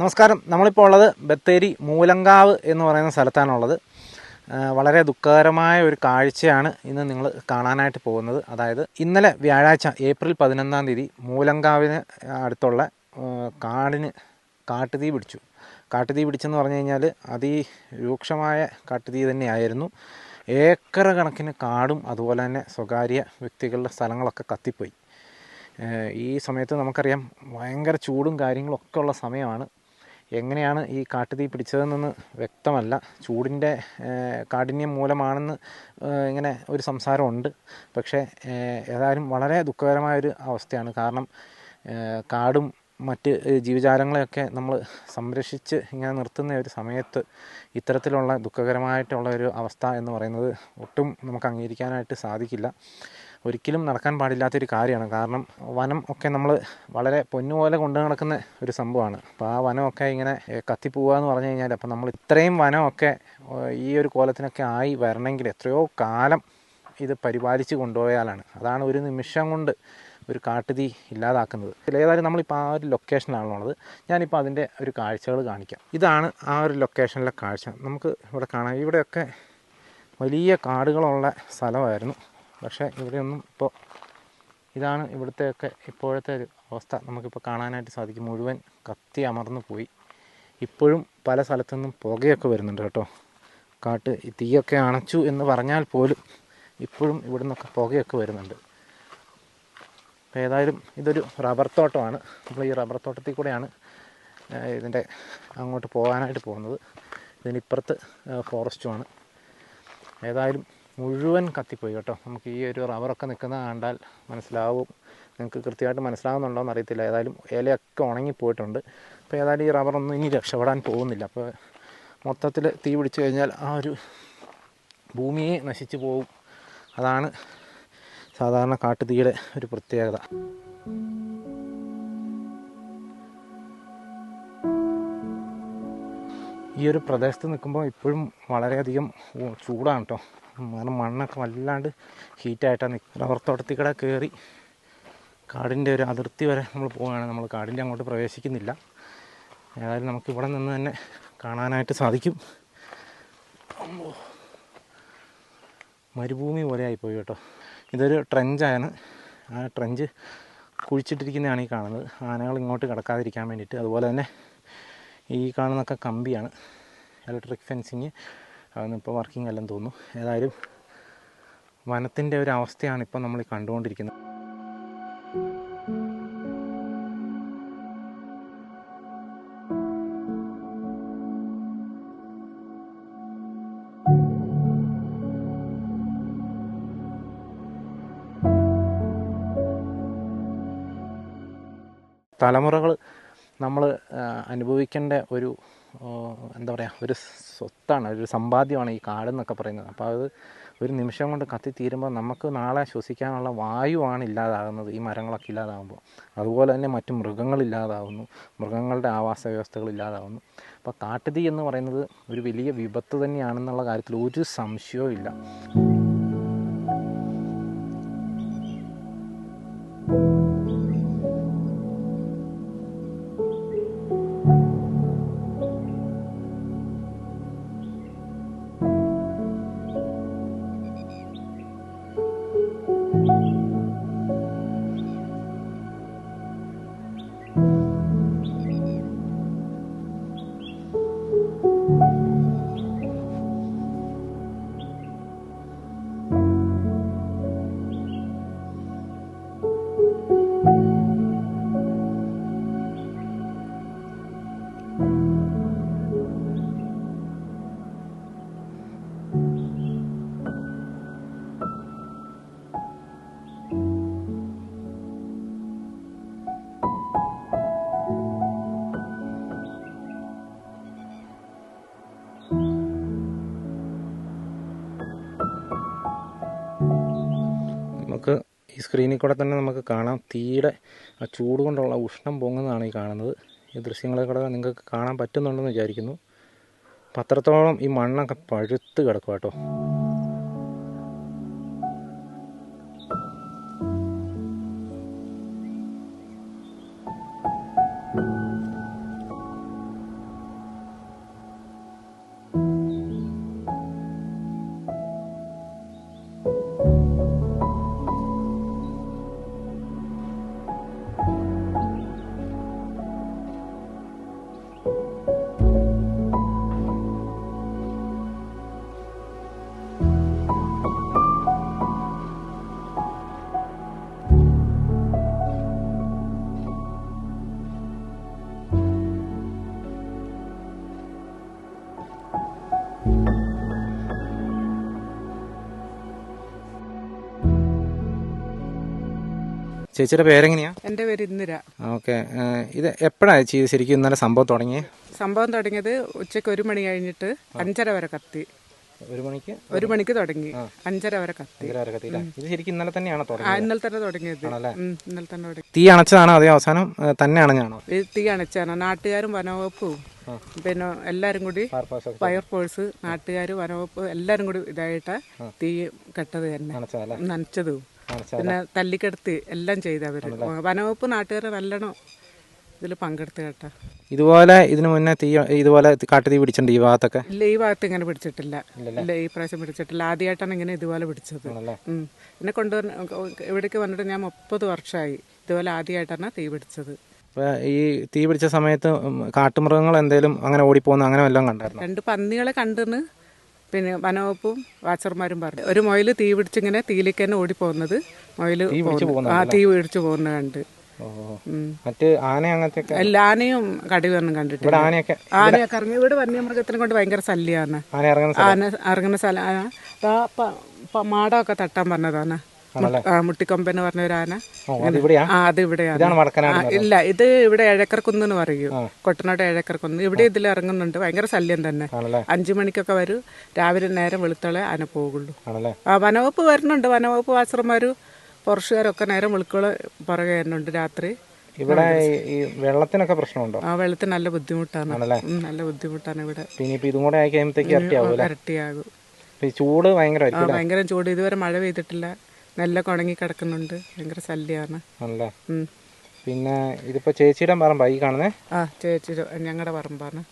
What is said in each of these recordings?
നമസ്കാരം. നമ്മളിപ്പോൾ ഉള്ളത് ബത്തേരി മൂലങ്കാവ് എന്ന് പറയുന്ന സ്ഥലത്താണുള്ളത്. വളരെ ദുഃഖകരമായ ഒരു കാഴ്ചയാണ് ഇന്ന് നിങ്ങൾ കാണാനായിട്ട് പോകുന്നത്. അതായത് ഇന്നലെ വ്യാഴാഴ്ച ഏപ്രിൽ 11-ാം തീയതി മൂലങ്കാവിന് അടുത്തുള്ള കാടിന് കാട്ടുതീ പിടിച്ചു. കാട്ടുതീ പിടിച്ചെന്ന് പറഞ്ഞു കഴിഞ്ഞാൽ അതിരൂക്ഷമായ കാട്ടുതീ തന്നെയായിരുന്നു. ഏക്കർ കണക്കിന് കാടും അതുപോലെ തന്നെ സ്വകാര്യ വ്യക്തികളുടെ സ്ഥലങ്ങളൊക്കെ കത്തിപ്പോയി. ഈ സമയത്ത് നമുക്കറിയാം ഭയങ്കര ചൂടും കാര്യങ്ങളൊക്കെ ഉള്ള സമയമാണ്. എങ്ങനെയാണ് ഈ കാട്ടുതീ പിടിച്ചതെന്നൊന്ന് വ്യക്തമല്ല. ചൂടിൻ്റെ കാഠിന്യം മൂലമാണെന്ന് ഇങ്ങനെ ഒരു സംസാരമുണ്ട്. പക്ഷേ ഏതായാലും വളരെ ദുഃഖകരമായൊരു അവസ്ഥയാണ്. കാരണം കാടും മറ്റ് ജീവജാലങ്ങളെയൊക്കെ നമ്മൾ സംരക്ഷിച്ച് ഇങ്ങനെ നിർത്തുന്ന ഒരു സമയത്ത് ഇത്തരത്തിലുള്ള ദുഃഖകരമായിട്ടുള്ള ഒരു അവസ്ഥ എന്ന് പറയുന്നത് ഒട്ടും നമുക്ക് അംഗീകരിക്കാനായിട്ട് സാധിക്കില്ല. ഒരിക്കലും നടക്കാൻ പാടില്ലാത്തൊരു കാര്യമാണ്. കാരണം വനം ഒക്കെ നമ്മൾ വളരെ പൊന്നുപോലെ കൊണ്ടു നടക്കുന്ന ഒരു സംഭവമാണ്. അപ്പോൾ ആ വനമൊക്കെ ഇങ്ങനെ കത്തിപ്പോവുക എന്ന് പറഞ്ഞു കഴിഞ്ഞാൽ, അപ്പോൾ നമ്മൾ ഇത്രയും വനമൊക്കെ ഈ ഒരു കോലത്തിനൊക്കെ ആയി വരണമെങ്കിൽ എത്രയോ കാലം ഇത് പരിപാലിച്ച് കൊണ്ടുപോയാലാണ്. അതാണ് ഒരു നിമിഷം കൊണ്ട് ഒരു കാട്ടുതീ ഇല്ലാതാക്കുന്നത്. ഏതായാലും നമ്മളിപ്പോൾ ആ ഒരു ലൊക്കേഷനിലാണുള്ളത്. ഞാനിപ്പോൾ അതിൻ്റെ ഒരു കാഴ്ചകൾ കാണിക്കാം. ഇതാണ് ആ ഒരു ലൊക്കേഷനിലെ കാഴ്ച. നമുക്ക് ഇവിടെ കാണാം. ഇവിടെയൊക്കെ വലിയ കാടുകളുള്ള സ്ഥലമായിരുന്നു. പക്ഷേ ഇവിടെയൊന്നും ഇപ്പോൾ ഇതാണ് ഇവിടുത്തെയൊക്കെ ഇപ്പോഴത്തെ ഒരു അവസ്ഥ നമുക്കിപ്പോൾ കാണാനായിട്ട് സാധിക്കും. മുഴുവൻ കത്തി അമർന്നു പോയി. ഇപ്പോഴും പല സ്ഥലത്തു നിന്നും പുകയൊക്കെ വരുന്നുണ്ട് കേട്ടോ. തീയൊക്കെ അണച്ചു എന്ന് പറഞ്ഞാൽ പോലും ഇപ്പോഴും ഇവിടെ നിന്നൊക്കെ പുകയൊക്കെ വരുന്നുണ്ട്. അപ്പോൾ ഏതായാലും ഇതൊരു റബ്ബർ തോട്ടമാണ്. നമ്മൾ ഈ റബ്ബർ തോട്ടത്തിൽ കൂടെയാണ് ഇതിൻ്റെ അങ്ങോട്ട് പോകാനായിട്ട് പോകുന്നത്. ഇതിനിപ്പുറത്ത് ഫോറസ്റ്റുമാണ്. ഏതായാലും മുഴുവൻ കത്തിപ്പോയി കേട്ടോ. നമുക്ക് ഈ ഒരു റബ്ബറൊക്കെ നിൽക്കുന്നത് കണ്ടാൽ മനസ്സിലാവും. നിങ്ങൾക്ക് കൃത്യമായിട്ട് മനസ്സിലാവുന്നുണ്ടോ എന്ന് അറിയത്തില്ല. ഏതായാലും ഇലയൊക്കെ ഉണങ്ങിപ്പോയിട്ടുണ്ട്. അപ്പോൾ ഏതായാലും ഈ റബ്ബറൊന്നും ഇനി രക്ഷപ്പെടാൻ പോകുന്നില്ല. അപ്പോൾ മൊത്തത്തിൽ തീ പിടിച്ചു കഴിഞ്ഞാൽ ആ ഒരു ഭൂമിയെ നശിച്ചു പോകും. അതാണ് സാധാരണ കാട്ടുതീയുടെ ഒരു പ്രത്യേകത. ഈ ഒരു പ്രദേശത്ത് നിൽക്കുമ്പോൾ ഇപ്പോഴും വളരെയധികം ചൂടാണ് കേട്ടോ. കാരണം മണ്ണൊക്കെ വല്ലാണ്ട് ഹീറ്റായിട്ടാണ്. റബ്ബർ തോട്ടത്തിൽ കൂടെ കയറി കാടിൻ്റെ ഒരു അതിർത്തി വരെ നമ്മൾ പോവുകയാണ്. നമ്മൾ കാടിൻ്റെ അങ്ങോട്ട് പ്രവേശിക്കുന്നില്ല. ഏതായാലും നമുക്കിവിടെ നിന്ന് തന്നെ കാണാനായിട്ട് സാധിക്കും. മരുഭൂമി പോലെ ആയിപ്പോയി കേട്ടോ. ഇതൊരു ട്രെഞ്ചാണ്. ആ ട്രെഞ്ച് കുഴിച്ചിട്ടിരിക്കുന്നതാണ് ഈ കാണുന്നത്, ആനകൾ ഇങ്ങോട്ട് കിടക്കാതിരിക്കാൻ വേണ്ടിയിട്ട്. അതുപോലെ തന്നെ ഈ കാണുന്നതൊക്കെ കമ്പിയാണ്, ഇലക്ട്രിക് ഫെൻസിങ്. അതൊന്നും ഇപ്പോൾ വർക്കിംഗ് അല്ലെന്ന് തോന്നുന്നു. ഏതായാലും വനത്തിൻ്റെ ഒരു അവസ്ഥയാണ് ഇപ്പോൾ നമ്മൾ കണ്ടുകൊണ്ടിരിക്കുന്നത്. തലമുറകൾ നമ്മൾ അനുഭവിക്കേണ്ട ഒരു എന്താ പറയുക, ഒരു സ്വത്താണ്, ഒരു സമ്പാദ്യമാണ് ഈ കാടെന്നൊക്കെ പറയുന്നത്. അപ്പോൾ അത് ഒരു നിമിഷം കൊണ്ട് കത്തിത്തീരുമ്പോൾ നമുക്ക് നാളെ ശ്വസിക്കാനുള്ള വായുവാണ് ഇല്ലാതാകുന്നത് ഈ മരങ്ങളൊക്കെ ഇല്ലാതാകുമ്പോൾ. അതുപോലെ തന്നെ മറ്റു മൃഗങ്ങളില്ലാതാകുന്നു, മൃഗങ്ങളുടെ ആവാസ വ്യവസ്ഥകൾ ഇല്ലാതാകുന്നു. അപ്പോൾ കാട്ടുതീ എന്ന് പറയുന്നത് ഒരു വലിയ വിപത്ത് തന്നെയാണെന്നുള്ള കാര്യത്തിൽ ഒരു സംശയവും ഇല്ല. നമുക്ക് ഈ സ്ക്രീനിൽ കൂടെ തന്നെ നമുക്ക് കാണാം, തീയുടെ ആ ചൂട് കൊണ്ടുള്ള ഉഷ്ണം പൊങ്ങുന്നതാണ് ഈ കാണുന്നത്. ഈ ദൃശ്യങ്ങളെ കൂടെ നിങ്ങൾക്ക് കാണാൻ പറ്റുന്നുണ്ടെന്ന് വിചാരിക്കുന്നു. പത്രത്തോളം ഈ മണ്ണൊക്കെ പഴുത്ത് കിടക്കും കേട്ടോ. ചേച്ചിയുടെ പേരെങ്ങനെയാ? എൻ്റെ പേര് ഇന്ദിര. ഓക്കെ. ഇത് എപ്പോഴാണ് ചെയ്ത് ശരിക്കും ഇന്നലെ സംഭവം തുടങ്ങിയത്? സംഭവം തുടങ്ങിയത് ഉച്ചയ്ക്ക് 1 മണി കഴിഞ്ഞിട്ട് 5:30 വരെ കത്തി. 1 മണിക്ക് തുടങ്ങി, 5:30 വരെ കത്തി. ഇത് ശരിക്കും ഇന്നലെ തന്നെയാണോ ഇന്നലെ തന്നെ തുടങ്ങിയത്. ഇന്നലെ തന്നെ തുടങ്ങി. തീ അണച്ചതാണോ അതേ അവസാനം തന്നെ അണഞ്ഞാണോ? തീ അണച്ചാണ്. നാട്ടുകാരും വനവകുപ്പും പിന്നെ എല്ലാരും കൂടി, ഫയർഫോഴ്സ്, നാട്ടുകാർ, വനവകുപ്പ് എല്ലാരും കൂടി ഇതായിട്ട് തീ കെട്ടത് തന്നെ, നനച്ചതും പിന്നെ തല്ലിക്കെടുത്ത് എല്ലാം ചെയ്തവര്. വനവകുപ്പ് നാട്ടുകാരെ നല്ലോണം ഇതിൽ പങ്കെടുത്ത് കേട്ടാ. ഇതുപോലെ ഇതിനു മുന്നേ ഇതുപോലെ കാട്ടുതീ പിടിച്ചിട്ടുണ്ട് ഈ ഭാഗത്തൊക്കെ? ഇല്ല, ഈ ഭാഗത്ത് ഇങ്ങനെ പിടിച്ചിട്ടില്ല. ഇല്ല, ഈ പ്രാവശ്യം പിടിച്ചിട്ടില്ല. ആദ്യമായിട്ടാണ് ഇങ്ങനെ ഇതുപോലെ പിടിച്ചത്. എന്നെ കൊണ്ടുവന്ന് ഇവിടേക്ക് വന്നിട്ട് ഞാൻ 30 വർഷമായി. ഇതുപോലെ ആദ്യമായിട്ടാണ് തീ പിടിച്ചത്. ഈ തീ പിടിച്ച സമയത്ത് കാട്ടുമൃഗങ്ങൾ എന്തെങ്കിലും അങ്ങനെ ഓടിപ്പോകുന്ന അങ്ങനെ വല്ലതും കണ്ടായിരുന്നു? 2 പന്നികളെ കണ്ടെന്ന് പിന്നെ വനവകുപ്പും വാച്ചർമാരും പറഞ്ഞു. ഒരു മുയൽ തീ പിടിച്ചിങ്ങനെ തീയിലേക്ക് തന്നെ ഓടിപ്പോകുന്നത്, മുയൽ തീ പിടിച്ചു പോകുന്നത് കണ്ട്. മറ്റ് ആന അങ്ങനത്തെ അല്ല, ആനയും കടുവൊന്നും കണ്ടിട്ടില്ല. ആനയൊക്കെ ഇറങ്ങി. ഇവിടെ വന്യമൃഗത്തിനെ കൊണ്ട് ഭയങ്കര ശല്യമാണ്. ആന ഇറങ്ങുന്ന സ്ഥലം മാടമൊക്കെ തട്ടാൻ പറഞ്ഞതാണ്. മുട്ടിക്കൊമ്പെന്ന് പറഞ്ഞ ഒരു ആന. അത് ഇവിടെയാണ്. ഇല്ല, ഇത് ഇവിടെ ഏഴക്കർക്കുന്ന് എന്ന് പറയൂ. കൊട്ടനാട് ഏഴക്കർക്കുന്ന്. ഇവിടെ ഇതിൽ ഇറങ്ങുന്നുണ്ട്. ഭയങ്കര ശല്യം തന്നെ. 5 മണിക്കൊക്കെ വരും. രാവിലെ നേരം വെളുത്തോളെ ആന പോകുള്ളൂ. വനവകുപ്പ് വരുന്നുണ്ട്. വനവകുപ്പ് വാച്ചർമാരും ഫോറസ്റ്റുകാരൊക്കെ നേരം വെളുക്കളെ പുറകെ വരുന്നുണ്ട് രാത്രി. ഇവിടെ ഈ വെള്ളത്തിനൊക്കെ പ്രശ്നമുണ്ടോ? വെള്ളത്തിന് നല്ല ബുദ്ധിമുട്ടാണ്. നല്ല ബുദ്ധിമുട്ടാണ് ഇവിടെ. ഇതും കൂടെ ആയി കഴിയുമ്പോഴത്തേക്ക് ഇരട്ടിയാകും. ചൂട് ഭയങ്കര ചൂട്. ഇതുവരെ മഴ പെയ്തിട്ടില്ല. നെല്ലൊക്കെ ഉണങ്ങി കിടക്കുന്നുണ്ട്. ഭയങ്കര ശല്യമാണ്. പിന്നെ ഇതിപ്പോ ചേച്ചിയുടെ പറമ്പാ ഈ കാണുന്നേ? ചേച്ചി ഞങ്ങളുടെ പറമ്പാണ്.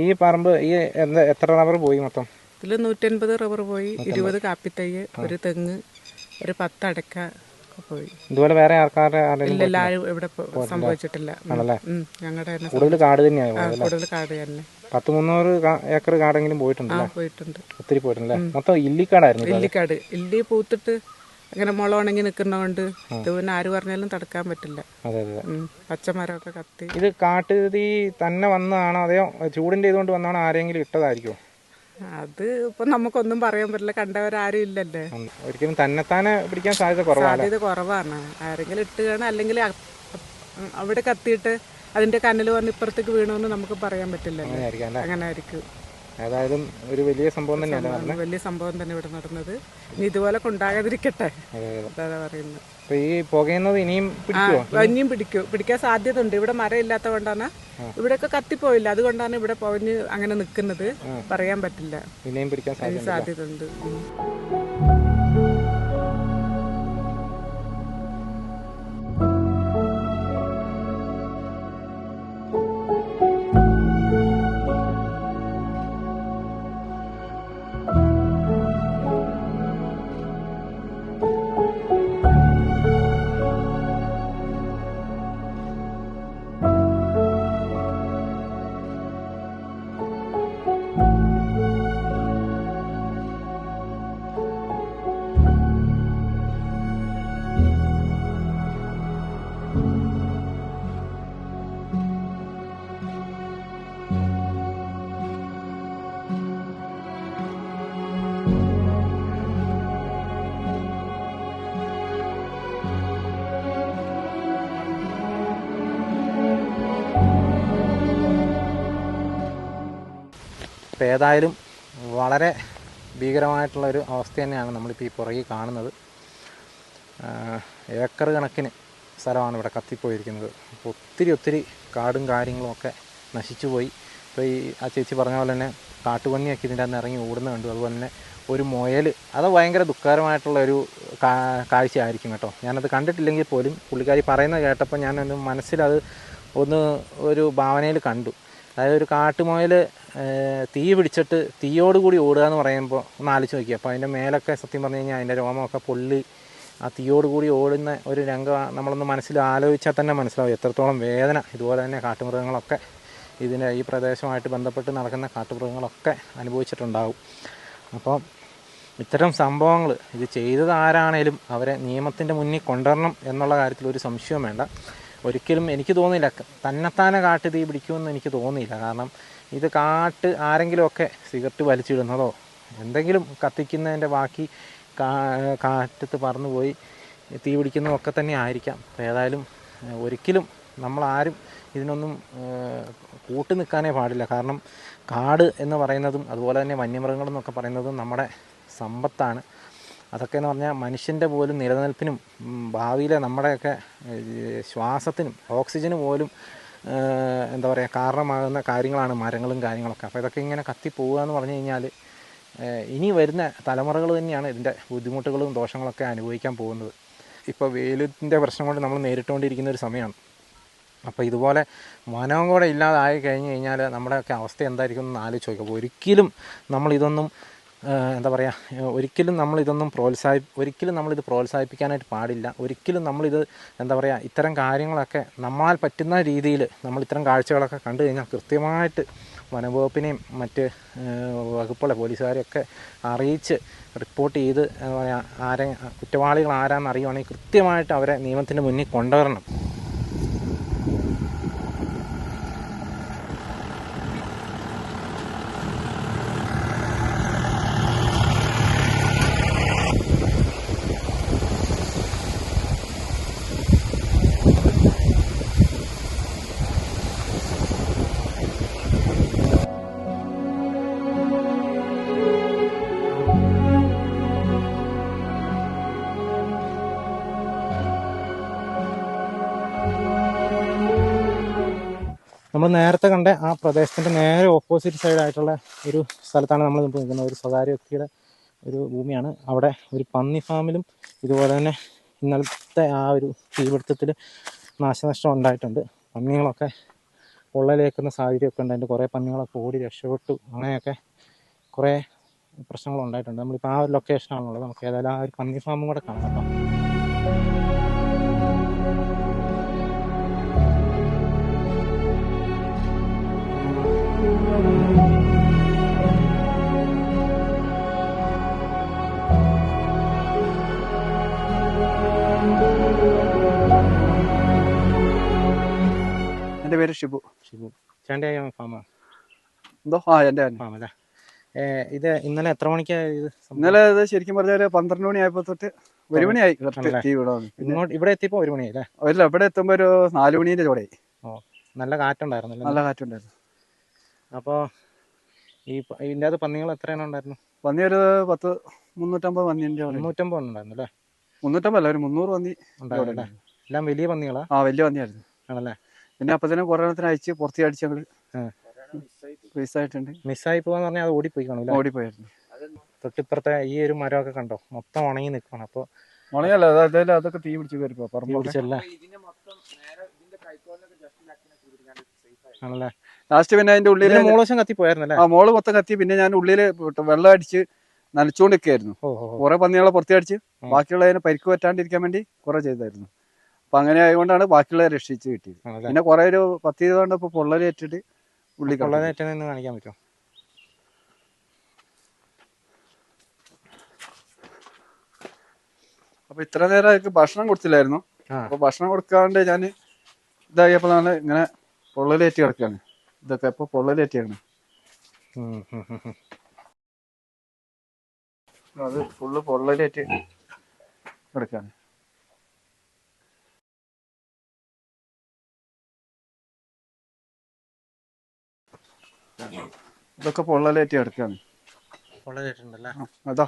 ഈ പറമ്പ് ഈ എത്ര റബ്ബർ പോയി മൊത്തം? ഇതിൽ 150 റബ്ബർ പോയി, 20 കാപ്പിത്തൈ, ഒരു തെങ്ങ്, ഒരു 10 അടക്ക പോയി. ഇതുപോലെ വേറെ ആൾക്കാരുടെ ഇല്ല, ആരും ഇവിടെ സംഭവിച്ചിട്ടില്ല. ഞങ്ങളുടെ കൂടുതൽ കാട് തന്നെയാണ്. കൂടുതൽ കാട് തന്നെ. 300 ഏക്കർ കാടെങ്കിലും പോയിട്ടുണ്ട്. ഒത്തിരി പോയിട്ടുണ്ട്. മൊത്തം ഇല്ലിക്കാടായിരുന്നു. ഇല്ലി പൂത്തിട്ട് അങ്ങനെ മുള ഉണങ്ങി നിൽക്കുന്നതുകൊണ്ട് ഇത് പിന്നെ ആര് പറഞ്ഞാലും തടുക്കാൻ പറ്റില്ല. പച്ചമരമൊക്കെ കത്തി. ഇത് കാട്ടുതീ തന്നെ വന്നതാണോ അതെയോ ചൂടിന്റെ ഇതുകൊണ്ട് വന്നാണോ ആരെങ്കിലും ഇട്ടതായിരിക്കുമോ? അത് ഇപ്പൊ നമുക്കൊന്നും പറയാൻ പറ്റില്ല. കണ്ടവരാരും ഇല്ലല്ലേ. ഒരിക്കലും തന്നെത്താനെ പിടിക്കാൻ സാധ്യത കുറവാണ്. ആരെങ്കിലും ഇട്ട് കാണാം, അല്ലെങ്കിൽ അവിടെ കത്തിയിട്ട് അതിന്റെ കനൽ വന്ന് ഇപ്പുറത്തേക്ക് വീണോന്ന് നമുക്ക് പറയാൻ പറ്റില്ല. അങ്ങനെ ആയിരിക്കും. ഏതായാലും ഒരു വലിയ സംഭവം തന്നെയാണ്. വലിയ സംഭവം തന്നെ ഇവിടെ നടന്നത്. ഇനി ഇതുപോലെ ഉണ്ടാകാതിരിക്കട്ടെ അതാ പറയുന്നത്. ഈ പുകയുന്നത് ഇനിയും പിടിക്കാൻ സാധ്യത ഉണ്ട്. ഇവിടെ മരം ഇല്ലാത്ത കൊണ്ടാണ് ഇവിടെയൊക്കെ കത്തിപ്പോയില്ല. അതുകൊണ്ടാണ് ഇവിടെ പുകഞ്ഞ് അങ്ങനെ നിൽക്കുന്നത്. പറയാൻ പറ്റില്ല. ഇനിയും പിടിക്കാൻ സാധ്യത ഉണ്ട്. അപ്പോൾ ഏതായാലും വളരെ ഭീകരമായിട്ടുള്ളൊരു അവസ്ഥ തന്നെയാണ് നമ്മളിപ്പോൾ ഈ പുറകിൽ കാണുന്നത്. ഏക്കർ കണക്കിന് സ്ഥലമാണ് ഇവിടെ കത്തിപ്പോയിരിക്കുന്നത്. അപ്പോൾ ഒത്തിരി കാടും കാര്യങ്ങളും ഒക്കെ നശിച്ചു പോയി. ഇപ്പോൾ ഈ ആ ചേച്ചി പറഞ്ഞ പോലെ തന്നെ കാട്ടുപന്നിയൊക്കെ ഇതിൻ്റെ അന്ന് ഇറങ്ങി ഓടുന്ന കണ്ടു. അതുപോലെ തന്നെ ഒരു മുയൽ, അത് ഭയങ്കര ദുഃഖകരമായിട്ടുള്ളൊരു കാഴ്ചയായിരിക്കും കേട്ടോ. ഞാനത് കണ്ടിട്ടില്ലെങ്കിൽ പോലും പുള്ളിക്കാരി പറയുന്നത് കേട്ടപ്പോൾ ഞാനൊന്ന് മനസ്സിലത് ഒരു ഭാവനയിൽ കണ്ടു. അതായത് ഒരു കാട്ടുമുയൽ തീ പിടിച്ചിട്ട് തീയോടുകൂടി ഓടുക എന്ന് പറയുമ്പോൾ ഒന്ന് ആലോചിച്ച് നോക്കി. അപ്പോൾ അതിൻ്റെ മേലൊക്കെ സത്യം പറഞ്ഞു കഴിഞ്ഞാൽ അതിൻ്റെ രോമമൊക്കെ പൊള്ളി ആ തീയോടുകൂടി ഓടുന്ന ഒരു രംഗം നമ്മളൊന്ന് മനസ്സിൽ ആലോചിച്ചാൽ തന്നെ മനസ്സിലാവും എത്രത്തോളം വേദന. ഇതുപോലെ തന്നെ കാട്ടുമൃഗങ്ങളൊക്കെ ഈ പ്രദേശമായിട്ട് ബന്ധപ്പെട്ട് നടക്കുന്ന കാട്ടുമൃഗങ്ങളൊക്കെ അനുഭവിച്ചിട്ടുണ്ടാകും. അപ്പം ഇത്തരം സംഭവങ്ങൾ ഇത് ചെയ്തത് ആരാണേലും അവരെ നിയമത്തിൻ്റെ മുന്നിൽ കൊണ്ടുവരണം എന്നുള്ള കാര്യത്തിൽ ഒരു സംശയവും വേണ്ട. ഒരിക്കലും എനിക്ക് തോന്നിയില്ല തന്നെത്താനെ കാട്ട് തീ പിടിക്കുമെന്ന് എനിക്ക് തോന്നിയില്ല. കാരണം ഇത് ആരെങ്കിലുമൊക്കെ സിഗരറ്റ് വലിച്ചിടുന്നതോ എന്തെങ്കിലും കത്തിക്കുന്നതിൻ്റെ ബാക്കി കാറ്റത്ത് പറന്നുപോയി തീ പിടിക്കുന്നതൊക്കെ തന്നെ ആയിരിക്കാം. അപ്പോൾ ഏതായാലും ഒരിക്കലും നമ്മളാരും ഇതിനൊന്നും കൂട്ടു നിൽക്കാനേ പാടില്ല. കാരണം കാട് എന്ന് പറയുന്നതും അതുപോലെ തന്നെ വന്യമൃഗങ്ങളെന്നൊക്കെ പറയുന്നതും നമ്മുടെ സമ്പത്താണ്. അതൊക്കെ എന്ന് പറഞ്ഞാൽ മനുഷ്യൻ്റെ പോലും നിലനിൽപ്പിനും ഭാവിയിലെ നമ്മുടെയൊക്കെ ശ്വാസത്തിനും ഓക്സിജന് പോലും എന്താ പറയുക കാരണമാകുന്ന കാര്യങ്ങളാണ് മരങ്ങളും കാര്യങ്ങളൊക്കെ. അപ്പോൾ ഇതൊക്കെ ഇങ്ങനെ കത്തിപ്പോവുക എന്ന് പറഞ്ഞു കഴിഞ്ഞാൽ ഇനി വരുന്ന തലമുറകൾ തന്നെയാണ് ഇതിൻ്റെ ബുദ്ധിമുട്ടുകളും ദോഷങ്ങളൊക്കെ അനുഭവിക്കാൻ പോകുന്നത്. ഇപ്പോൾ വെയിലിൻ്റെ പ്രശ്നം കൊണ്ട് നമ്മൾ നേരിട്ടുകൊണ്ടിരിക്കുന്ന ഒരു സമയമാണ്. അപ്പോൾ ഇതുപോലെ വനവും കൂടെ ഇല്ലാതായി കഴിഞ്ഞ് കഴിഞ്ഞാൽ നമ്മുടെയൊക്കെ അവസ്ഥ എന്തായിരിക്കും എന്ന് ആലോചിച്ച് നോക്കുക. അപ്പോൾ ഒരിക്കലും നമ്മളിതൊന്നും എന്താ പറയുക, ഒരിക്കലും നമ്മളിത് പ്രോത്സാഹിപ്പിക്കാനായിട്ട് പാടില്ല. ഒരിക്കലും നമ്മളിത് എന്താ പറയുക, ഇത്തരം കാര്യങ്ങളൊക്കെ നമ്മളാൽ പറ്റുന്ന രീതിയിൽ നമ്മൾ ഇത്തരം കാഴ്ചകളൊക്കെ കണ്ടു കഴിഞ്ഞാൽ കൃത്യമായിട്ട് വനംവകുപ്പിനെയും മറ്റ് വകുപ്പുകളെ പോലീസുകാരെയൊക്കെ അറിയിച്ച് റിപ്പോർട്ട് ചെയ്ത് എന്താ പറയുക, കുറ്റവാളികൾ ആരാണെന്ന് അറിയുവാണെങ്കിൽ കൃത്യമായിട്ട് അവരെ നിയമത്തിൻ്റെ മുന്നിൽ കൊണ്ടുവരണം. നമ്മൾ നേരത്തെ കണ്ട ആ പ്രദേശത്തിൻ്റെ നേരെ ഓപ്പോസിറ്റ് സൈഡായിട്ടുള്ള ഒരു സ്ഥലത്താണ് നമ്മൾ നിൽക്കുന്നത്. ഒരു സ്വകാര്യ വ്യക്തിയുടെ ഒരു ഭൂമിയാണ്. അവിടെ ഒരു പന്നി ഫാമിലും ഇതുപോലെ തന്നെ ഇന്നലത്തെ ആ ഒരു തീപിടുത്തത്തിൽ നാശനഷ്ടം ഉണ്ടായിട്ടുണ്ട്. പന്നികളൊക്കെ പൊള്ളലേക്കുന്ന സാഹചര്യമൊക്കെ ഉണ്ടായിട്ട് കുറേ പന്നികളൊക്കെ ഓടി രക്ഷപ്പെട്ടു. അങ്ങനെയൊക്കെ കുറേ പ്രശ്നങ്ങളുണ്ടായിട്ടുണ്ട്. നമ്മളിപ്പോൾ ആ ഒരു ലൊക്കേഷനാണുള്ളത്. നമുക്ക് ഏതായാലും ആ ഒരു പന്നി ഫാമും കൂടെ കാണാം കേട്ടോ. എൻ്റെ പേര് ഷിബു. ചേൻ്റെ ഫാമാ? എന്തോ എൻ്റെ ഫാം അല്ലേ? ഇത് ഇന്നലെ എത്ര മണിക്കാണ് ഇത്? ഇന്നലെ ഇത് ശരിക്കും പറഞ്ഞാൽ 12 മണിയായപ്പോൾ തൊട്ട് 1 മണിയായി തീ വിടാൻ. ഇങ്ങോട്ട് ഇവിടെ എത്തിയപ്പോൾ 1 മണിയായി അല്ലേ? ഇല്ല, ഇവിടെ എത്തുമ്പോൾ ഒരു 4 മണീൻ്റെ ചോടെയായി. ഓ, നല്ല കാറ്റുണ്ടായിരുന്നല്ലോ. നല്ല കാറ്റുണ്ടായിരുന്നു. അപ്പോൾ ഇതിൻ്റെ അത് പന്നികൾ എത്ര എണ്ണം ഉണ്ടായിരുന്നു? പന്നി ഒരു 350 പന്നിൻ്റെ 350 ഉണ്ടായിരുന്നു അല്ലേ? 350 അല്ല, ഒരു 300 പന്നി ഉണ്ടായിരുന്നല്ലേ? എല്ലാം വലിയ പന്നികളാ? വലിയ പന്നിയായിരുന്നു. ആണല്ലേ? പിന്നെ അപ്പത്തന്നെ കുറേ എണ്ണത്തിന് അയച്ച് പുറത്തി അടിച്ച് ഞങ്ങൾ മിസ്സായിട്ടുണ്ട്. മിസ്സായി പോകാന്ന് പറഞ്ഞാൽ അത് ഓടിപ്പോയി കാണൂല? ഓടിപ്പോയായിരുന്നു. തൊട്ടിപ്പുറത്തെ ഈ ഒരു മരമൊക്കെ കണ്ടോ, മൊത്തം ഉണങ്ങി നിൽക്കണം. അപ്പോൾ ഉണങ്ങല്ല, അതൊക്കെ തീ പിടിച്ച് കയറിപ്പോ പിടിച്ചല്ലേ? ആണല്ലേ? ലാസ്റ്റ് പിന്നെ അതിന്റെ ഉള്ളിൽ മോളോശം കത്തിപ്പോയായിരുന്നല്ലേ? മോള് മൊത്തം കത്തി. പിന്നെ ഞാൻ ഉള്ളില് വെള്ളം അടിച്ച് നനച്ചുകൊണ്ട് നിൽക്കുകയായിരുന്നു. കുറെ പന്നികളെ പുറത്തി അടിച്ച് ബാക്കിയുള്ളതിനെ പരിക്ക് പറ്റാണ്ടിരിക്കാൻ വേണ്ടി കുറെ ചെയ്തായിരുന്നു. അപ്പൊ അങ്ങനെ ആയതുകൊണ്ടാണ് ബാക്കിയുള്ളവരെ രക്ഷിച്ച് കിട്ടിയത്. പിന്നെ കുറെ ഒരു 10-20 കൊണ്ട് ഇപ്പൊ പൊള്ളലേറ്റിട്ട് ഉള്ളി കാണിക്കാൻ പറ്റുമോ? അപ്പൊ ഇത്ര നേരം എനിക്ക് ഭക്ഷണം കൊടുത്തില്ലായിരുന്നു. അപ്പൊ ഭക്ഷണം കൊടുക്കാണ്ട് ഞാൻ ഇതായപ്പോഴാണ് ഇങ്ങനെ പൊള്ളലേറ്റി കിടക്കുകയാണ്. ഇതൊക്കെ ഇപ്പൊ പൊള്ളലേറ്റിയാണ്. അത് ഫുള്ള് പൊള്ളലേറ്റ് കിടക്കുകയാണ്. ഇതൊക്കെ പൊള്ളലേറ്റ് കിടക്കുകയാണ്. അതാ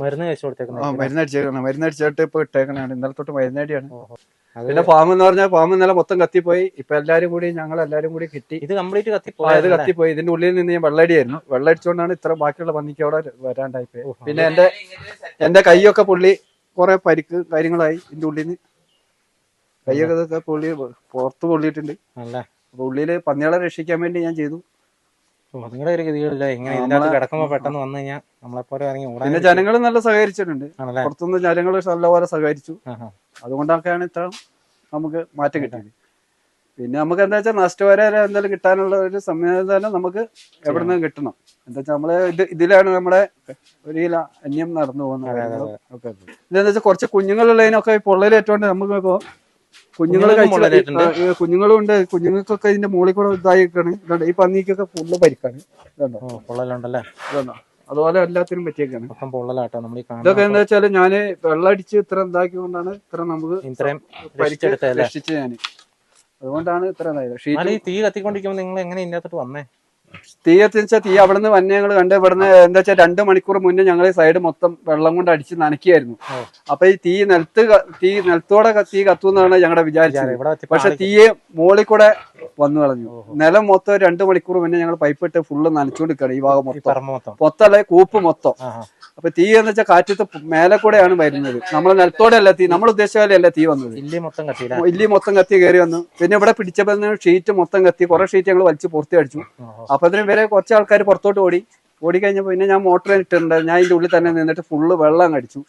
മരുന്ന് കഴിച്ചു കൊടുത്തേക്കുന്നത്? മരുന്നടിച്ചിട്ട് ഇപ്പൊ ഇട്ടേക്കണാണ്. ഇന്നലെ തൊട്ട് മരുന്നടിയാണ്. പിന്നെ ഫാം എന്ന് പറഞ്ഞാൽ ഫാം ഇന്നലെ മൊത്തം കത്തിപ്പോയി. ഇപ്പൊ ഞങ്ങൾ എല്ലാരും കൂടി കിട്ടി. ഇത് കംപ്ലീറ്റ് കത്തിപ്പോയി. ഇതിന്റെ ഉള്ളിൽ നിന്ന് ഞാൻ വെള്ളടിയായിരുന്നു. വെള്ളടിച്ചുകൊണ്ടാണ് ഇത്ര ബാക്കിയുള്ള പന്നിക്ക് അവിടെ വരാണ്ടായിപ്പോയി. പിന്നെ എന്റെ കൈയൊക്കെ പൊള്ളി, കുറെ പരിക്ക് കാര്യങ്ങളായി. ഇതിന്റെ ഉള്ളിൽ നിന്ന് കൈയൊക്കെ പൊള്ളി, പുറത്ത് പൊള്ളിയിട്ടുണ്ട്. അപ്പൊ ഉള്ളില് പന്നികളെ രക്ഷിക്കാൻ വേണ്ടി ഞാൻ ചെയ്തു. നിങ്ങളുടെ ഒരു ഗതികളില്ല, ഇങ്ങനെ ഇതിനകത്ത് കിടക്കുമ്പോ പെട്ടെന്ന് വന്നു കഴിഞ്ഞാൽ നമ്മളെപ്പോലെ ഇറങ്ങി ഓടാൻ. പിന്നെ ജനങ്ങൾ നല്ല സഹകരിച്ചിട്ടുണ്ട്. പുറത്തുനിന്ന് ജനങ്ങൾ നല്ലപോലെ സഹകരിച്ചു. അതുകൊണ്ടൊക്കെയാണ് ഇത്ര നമുക്ക് മാറ്റം കിട്ടിയത്. പിന്നെ നമുക്ക് എന്താ വെച്ചാൽ നഷ്ടപരിഹാരം എന്തായാലും കിട്ടാനുള്ള ഒരു സംവിധാനം നമുക്ക് എവിടെ നിന്ന് കിട്ടണം. എന്താ വെച്ചാൽ നമ്മള് ഇതിലാണ് നമ്മുടെ ഒരു അന്യം നടന്നു പോകുന്നത്. ഇതെന്താ വെച്ചാൽ കുറച്ച് കുഞ്ഞുങ്ങളുള്ളതിനൊക്കെ പൊള്ളലേറ്റോണ്ട് നമുക്ക് ഇപ്പോ കുഞ്ഞുങ്ങളും ഉണ്ട്. കുഞ്ഞുങ്ങൾക്കൊക്കെ ഇതിന്റെ മുകളിൽ കൂടെ ഇതായിക്കാണ്. ഈ പന്നിക്കൊക്കെ ഫുള്ള് പരിക്കാണ്. പൊള്ളലുണ്ടല്ലേ? അതുപോലെ എല്ലാത്തിനും പറ്റിയൊക്കെയാണ്. മൊത്തം പൊള്ളലാട്ടോ നമ്മൾ ഈ കാണുന്നത്. ഇതൊക്കെ എന്താ വെച്ചാല് ഞാന് വെള്ളമടിച്ച് ഇത്ര ഇതാക്കിക്കൊണ്ടാണ് ഇത്ര നമുക്ക് ഇത്രയും രക്ഷിച്ച് ഞാൻ. അതുകൊണ്ടാണ് ഇത്ര ഇതായത്. ഈ തീ കത്തിക്കൊണ്ടിരിക്കുമ്പോൾ നിങ്ങൾ എങ്ങനെ ഇതിനകത്തോട്ട് വന്നേ? തീ കത്തിച്ചാൽ തീ അവിടുന്ന് വന്നെ ഞങ്ങൾ കണ്ട് ഇവിടുന്ന് എന്താ വെച്ചാൽ 2 മണിക്കൂർ മുന്നേ ഞങ്ങൾ സൈഡ് മൊത്തം വെള്ളം കൊണ്ട് അടിച്ച് നനയ്ക്കായിരുന്നു. അപ്പൊ ഈ തീ നിലത്തോടെ തീ കത്തുന്നാണ് ഞങ്ങളുടെ വിചാരിച്ചത്. പക്ഷെ തീയെ മോളിൽ കൂടെ വന്നു കളഞ്ഞു. നിലം മൊത്തം 2 മണിക്കൂർ മുന്നേ ഞങ്ങൾ പൈപ്പ് ഇട്ട് ഫുള്ള് നനച്ചുകൊണ്ടിരിക്കുകയാണ് ഈ ഭാഗം മൊത്തം കൂപ്പ് മൊത്തം. അപ്പൊ തീ എന്ന് വെച്ചാൽ കാറ്റത്ത് മേലെ കൂടെയാണ് വരുന്നത്. നമ്മളെ നിലത്തോടെ അല്ല തീ, നമ്മൾ ഉദ്ദേശിച്ച പോലെയല്ല തീ വന്നത്. ഇല്ലി മൊത്തം കത്തി കയറി വന്നു. പിന്നെ ഇവിടെ പിടിച്ചപ്പോൾ ഷീറ്റ് മൊത്തം കത്തി, കുറെ ഷീറ്റ് ഞങ്ങൾ വലിച്ച് പുറത്തി അടിച്ചു. അപ്പൊ അതിന് വരെ കുറച്ച് ആൾക്കാർ പുറത്തോട്ട് ഓടിക്കഴിഞ്ഞപ്പോ പിന്നെ ഞാൻ മോട്ടർ ഇട്ടിട്ടുണ്ട്. ഞാൻ ഇതിന്റെ ഉള്ളിൽ തന്നെ നിന്നിട്ട് ഫുള്ള് വെള്ളം അടിച്ചു.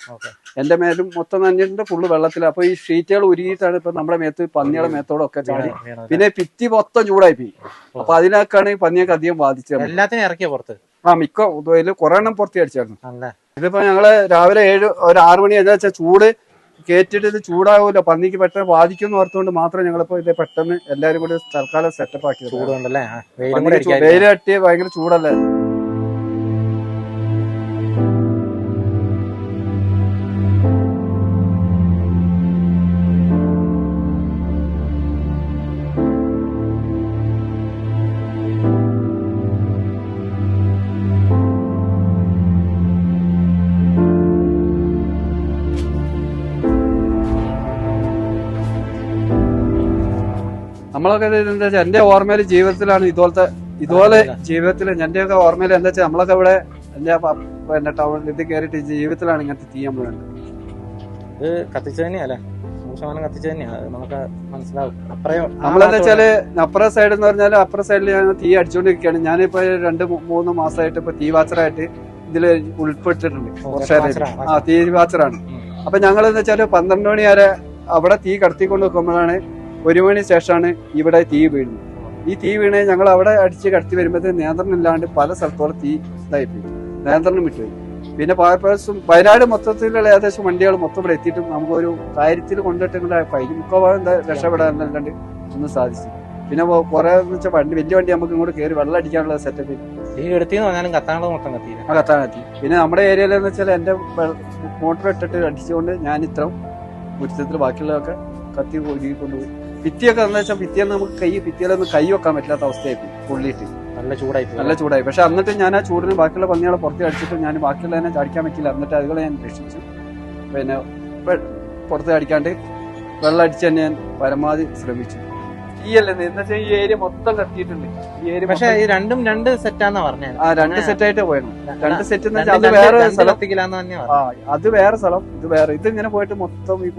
എന്റെ മേലും മൊത്തം നനഞ്ഞിട്ടുണ്ട്, ഫുള്ള് വെള്ളത്തിൽ. അപ്പൊ ഈ ഷീറ്റുകൾ ഉരുകിയിട്ടാണ് ഇപ്പൊ നമ്മുടെ മേത്ത് പന്നിയുടെ മേത്തോടെ ഒക്കെ ചാടി. പിന്നെ ഭിത്തി മൊത്തം ചൂടായി പോയി. അപ്പൊ അതിനൊക്കെയാണ് ഈ പന്നിയൊക്കെ അധികം ബാധിച്ചത്. എല്ലാത്തിനും ഇറക്കിയ പുറത്ത് മിക്ക കുറെ എണ്ണം പുറത്തി അടിച്ചായിരുന്നു. ഇതിപ്പോ ഞങ്ങള് രാവിലെ 6 മണി എന്താ വെച്ചാൽ ചൂട് കേറ്റിട്ട് ഇത് ചൂടാവൂല, പന്നിക്ക് പെട്ടെന്ന് ബാധിക്കുമെന്ന് ഓർത്തുകൊണ്ട് മാത്രം ഞങ്ങളിപ്പോ ഇത് പെട്ടെന്ന് എല്ലാരും കൂടി തൽക്കാലം സെറ്റപ്പ് ആക്കി. വെയിൽ തട്ടി ഭയങ്കര ചൂടല്ലേ. നമ്മളൊക്കെ എന്താ വെച്ചാൽ എന്റെ ഓർമ്മയിൽ ജീവിതത്തിലാണ് ഇതുപോലെ ജീവിതത്തിൽ എന്റെയൊക്കെ ഓർമ്മയിൽ എന്താ വെച്ചാൽ നമ്മളൊക്കെ ഇവിടെ എന്റെ ടൗണിൽ ഇത് കയറിയിട്ട് ജീവിതത്തിലാണ് ഇങ്ങനത്തെ തീ നമ്മൾ കണ്ടത്. ഇത് കത്തിച്ചു തന്നെയല്ലേ, 100% കത്തിച്ചു തന്നെയാണ്, നമുക്ക് മനസ്സിലാവും. നമ്മളെന്താ വെച്ചാല് അപ്പുറ സൈഡ് എന്ന് പറഞ്ഞാൽ അപ്പുറ സൈഡിൽ ഞാൻ തീ അടിച്ചുകൊണ്ടിരിക്കുകയാണ്. ഞാനിപ്പോ 2-3 മാസമായിട്ട് ഇപ്പൊ തീ വാച്ചറായിട്ട് ഇതില് ഉൾപ്പെട്ടിട്ടുണ്ട്. തീ വാച്ചറാണ്. അപ്പൊ ഞങ്ങൾ എന്താ വെച്ചാല് 12 മണി വരെ അവിടെ തീ കടത്തിക്കൊണ്ട് വെക്കുമ്പോഴാണ് 1 മണി ശേഷമാണ് ഇവിടെ തീ വീഴുന്നത്. ഈ തീ വീണ് ഞങ്ങൾ അവിടെ അടിച്ച് കടത്തി വരുമ്പോഴത്തേക്ക് നിയന്ത്രണം ഇല്ലാണ്ട് പല സ്ഥലത്തോളം തീ ഇതായിപ്പോയി, നിയന്ത്രണം വിട്ടുപോയി. പിന്നെ വയനാട് മൊത്തത്തിലുള്ള ഏകദേശം വണ്ടികൾ മൊത്തം ഇവിടെ എത്തിയിട്ടും നമുക്കൊരു കാര്യത്തിൽ കൊണ്ടിട്ടുള്ള മിക്കവാറും എന്താ രക്ഷപ്പെടാനല്ലാണ്ട് ഒന്നും സാധിച്ചു. പിന്നെ കുറെ വെച്ചാൽ വലിയ വണ്ടി നമുക്ക് ഇങ്ങോട്ട് കയറി വെള്ളം അടിക്കാനുള്ള സെറ്റപ്പ് കത്താൻ കത്തി. പിന്നെ നമ്മുടെ ഏരിയയിലെന്ന് വെച്ചാൽ എന്റെ മോട്ടർ ഇട്ടിട്ട് അടിച്ചുകൊണ്ട് ഞാൻ ഇത്ര മുറ്റത്തിൽ ബാക്കിയുള്ളതൊക്കെ കത്തി ഒഴുകി കൊണ്ടുപോയി. ഭിത്തിയൊക്കെ എന്താ വെച്ചാൽ ഭിത്തിയെന്ന് നമുക്ക് ഭിത്തിയിലൊന്നും കൈ വെക്കാൻ പറ്റാത്ത അവസ്ഥയായി പൊള്ളിയിട്ട് നല്ല ചൂടായി. പക്ഷെ എന്നിട്ട് ഞാൻ ആ ചൂടിന് ബാക്കിയുള്ള പന്നികളെ പുറത്ത് അടിച്ചിട്ട് ഞാൻ ബാക്കിയുള്ളതിനെ ചാടിക്കാൻ പറ്റില്ല. എന്നിട്ട് അതുകളെ ഞാൻ രക്ഷിച്ചു. പിന്നെ പുറത്ത് അടിക്കാണ്ട് വെള്ളം അടിച്ച് തന്നെ ഞാൻ പരമാവധി ശ്രമിച്ചു. തീയല്ലേ എന്ന് വെച്ചാൽ ഈ ഏരിയ മൊത്തം കത്തിയിട്ടുണ്ട്. ഈ ഏരിയ പക്ഷേ ഈ രണ്ടും 2 സെറ്റാന്നാ പറഞ്ഞത്. 2 സെറ്റായിട്ട് പോയിരുന്നു. 2 സെറ്റ് എന്ന് വെച്ചാൽ അത് വേറെ സ്ഥലം, അത് വേറെ സ്ഥലം, ഇത് വേറെ. ഇത് ഇങ്ങനെ പോയിട്ട് മൊത്തം ഈ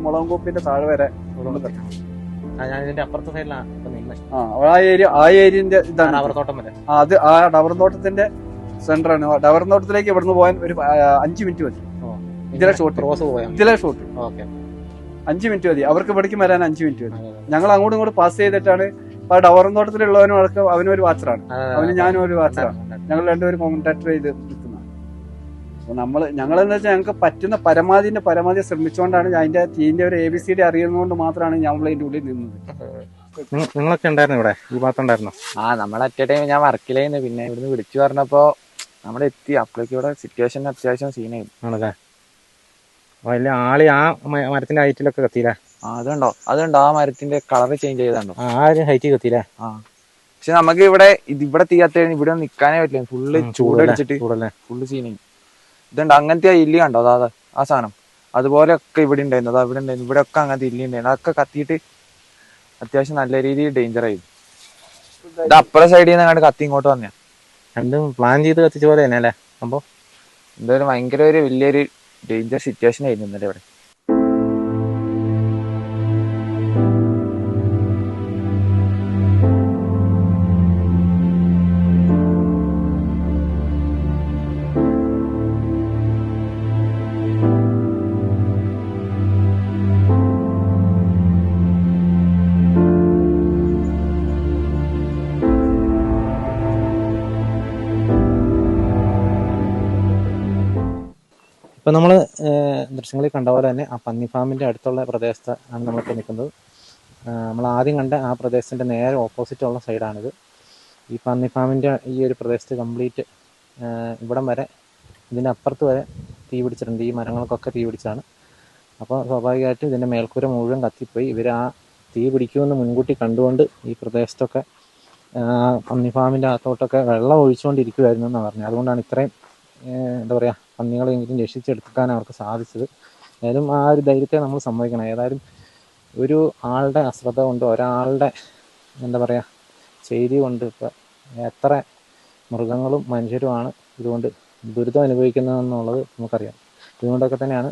മുളകും കോപ്പിന്റെ താഴെ വരെ ആ ഏരിയന്റെ ഇതാണ്. അത് ആ ഡബർ തോട്ടത്തിന്റെ സെന്ററാണ്. ഡബർ തോട്ടത്തിലേക്ക് ഇവിടുന്ന് പോകാൻ ഒരു 5 മിനിറ്റ് മതി. ഇതിലെ ഷോട്ട് 5 മിനിറ്റ് മതി. അവർക്ക് ഇവിടേക്ക് വരാൻ 5 മിനിറ്റ് മതി. ഞങ്ങൾ അങ്ങോട്ടും ഇങ്ങോട്ട് പാസ് ചെയ്തിട്ടാണ്. ആ ഡബർ തോട്ടത്തിലുള്ളവനും അവനൊരു വാച്ചറാണ്, ഞാനും ഒരു വാച്ചറാണ്. ഞങ്ങൾ രണ്ടുപേരും കോൺടാക്ട് ചെയ്ത് നിൽക്കുന്നത്. അപ്പൊ ഞങ്ങളെന്താ വെച്ചാൽ ഞങ്ങൾക്ക് പറ്റുന്ന പരമാവധി ശ്രമിച്ചുകൊണ്ടാണ് അതിന്റെ തീന്റെ ഒരു ABCD അറിയുന്നതുകൊണ്ട് മാത്രമാണ് ഞങ്ങൾ അതിന്റെ ഉള്ളിൽ നിന്നത്. നിങ്ങളൊക്കെ ഉണ്ടായിരുന്നു ഇവിടെ, ഈ ഭാഗത്ത് ഉണ്ടായിരുന്നു? നമ്മൾ അറ്റ് ടൈം ഞാൻ വർക്കിലായിരുന്നു. പിന്നെ ഇവിടുന്ന് വിളിച്ചു പറഞ്ഞപ്പോ നമ്മളെത്തി. അപ്പോഴേക്കും ഇവിടെ സിറ്റുവേഷൻ അത്യാവശ്യം സീനായിരുന്നു. ആണല്ലേ? വലിയ ആളി ആ മരത്തിന്റെ ഹൈറ്റിലൊക്കെ കത്തിയില്ലേ? അതുണ്ടോ ആ മരത്തിന്റെ കളർ ചേഞ്ച് ചെയ്തോ? ആ ഒരു ഹൈറ്റ് കത്തിയില്ലേ? പക്ഷെ നമുക്ക് ഇവിടെ തീ കത്തി ഇവിടെ നിക്കാനേ പറ്റില്ല. ഫുള്ള് ചൂടടിച്ചിട്ട് ഫുള്ള് സീനായി. ഇതുണ്ട് അങ്ങനത്തെ ഇല്ലി കണ്ടോ? ആ സാധനം അതുപോലെ ഒക്കെ ഇവിടെ ഉണ്ടായിരുന്നു. ഇവിടെ ഉണ്ടായിരുന്നു. ഇവിടെ ഒക്കെ അങ്ങനത്തെ ഇല്ലി ഉണ്ടായിരുന്നു. അതൊക്കെ കത്തിയിട്ട് അത്യാവശ്യം നല്ല രീതിയിൽ ഡേഞ്ചർ ആയിരുന്നു. ഇത് അപ്പുറ സൈഡിൽ നിന്ന് അങ്ങോട്ട് കത്തി ഇങ്ങോട്ട് വന്നേ. രണ്ടും പ്ലാൻ ചെയ്ത് കത്തിച്ച പോലെ തന്നെ അല്ലേ സംഭവം? എന്തായാലും ഭയങ്കര ഒരു വലിയൊരു ഡേഞ്ചർ സിറ്റുവേഷൻ ആയിരുന്നു ഇന്നലെ ഇവിടെ. ഇപ്പം നമ്മൾ ദൃശ്യങ്ങളിൽ കണ്ട പോലെ തന്നെ ആ പന്നി ഫാമിൻ്റെ അടുത്തുള്ള പ്രദേശത്ത് ആണ് നമ്മളിപ്പോൾ നിൽക്കുന്നത്. നമ്മൾ ആദ്യം കണ്ട ആ പ്രദേശത്തിൻ്റെ നേരെ ഓപ്പോസിറ്റുള്ള സൈഡാണിത്. ഈ പന്നി ഫാമിൻ്റെ ഈ ഒരു പ്രദേശത്ത് കംപ്ലീറ്റ് ഇവിടം വരെ ഇതിൻ്റെ അപ്പുറത്ത് വരെ തീ പിടിച്ചിട്ടുണ്ട്. ഈ മരങ്ങൾക്കൊക്കെ തീ പിടിച്ചാണ്. അപ്പോൾ സ്വാഭാവികമായിട്ടും ഇതിൻ്റെ മേൽക്കൂര മുഴുവൻ കത്തിപ്പോയി. ഇവർ ആ തീ പിടിക്കുമെന്ന് മുൻകൂട്ടി കണ്ടുകൊണ്ട് ഈ പ്രദേശത്തൊക്കെ പന്നി ഫാമിൻ്റെ അകത്തോട്ടൊക്കെ വെള്ളം ഒഴിച്ചുകൊണ്ടിരിക്കുമായിരുന്നു എന്നാണ് പറഞ്ഞത്. അതുകൊണ്ടാണ് ഇത്രയും എന്താ പറയുക പന്നികളെങ്കിലും രക്ഷിച്ചെടുക്കാൻ അവർക്ക് സാധിച്ചത്. ഏതായാലും ആ ഒരു ധൈര്യത്തെ നമ്മൾ സമ്മതിക്കണം. ഏതായാലും ഒരു ആളുടെ അശ്രദ്ധ കൊണ്ട്, ഒരാളുടെ എന്താ പറയുക ചെയ്തി കൊണ്ട് ഇപ്പോൾ എത്ര മൃഗങ്ങളും മനുഷ്യരുമാണ് ഇതുകൊണ്ട് ദുരിതം അനുഭവിക്കുന്നതെന്നുള്ളത് നമുക്കറിയാം. ഇതുകൊണ്ടൊക്കെ തന്നെയാണ്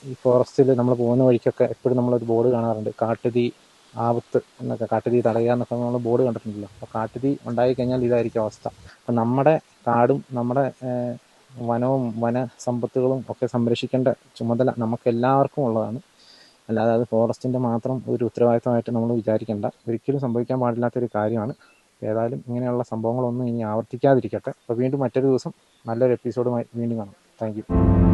ഈ ഫോറസ്റ്റിൽ നമ്മൾ പോകുന്ന വഴിക്കൊക്കെ എപ്പോഴും നമ്മളൊരു ബോർഡ് കാണാറുണ്ട്, കാട്ടുതീ ആപത്ത് എന്നൊക്കെ, കാട്ടുതീ തടയുക എന്നൊക്കെ നമ്മൾ ബോർഡ് കണ്ടിട്ടുണ്ടല്ലോ. അപ്പോൾ കാട്ടുതീ ഉണ്ടായിക്കഴിഞ്ഞാൽ ഇതായിരിക്കും അവസ്ഥ. അപ്പം നമ്മുടെ കാടും നമ്മുടെ വനവും വനസമ്പത്തുകളും ഒക്കെ സംരക്ഷിക്കേണ്ട ചുമതല നമുക്കെല്ലാവർക്കും ഉള്ളതാണ്. അല്ലാതെ അത് ഫോറസ്റ്റിൻ്റെ മാത്രം ഒരു ഉത്തരവാദിത്തമായിട്ട് നമ്മൾ വിചാരിക്കേണ്ട. ഒരിക്കലും സംഭവിക്കാൻ പാടില്ലാത്തൊരു കാര്യമാണ്. ഏതായാലും ഇങ്ങനെയുള്ള സംഭവങ്ങളൊന്നും ഇനി ആവർത്തിക്കാതിരിക്കട്ടെ. അപ്പോൾ വീണ്ടും മറ്റൊരു ദിവസം നല്ലൊരു എപ്പിസോഡുമായി വീണ്ടും കാണാം. Thank you.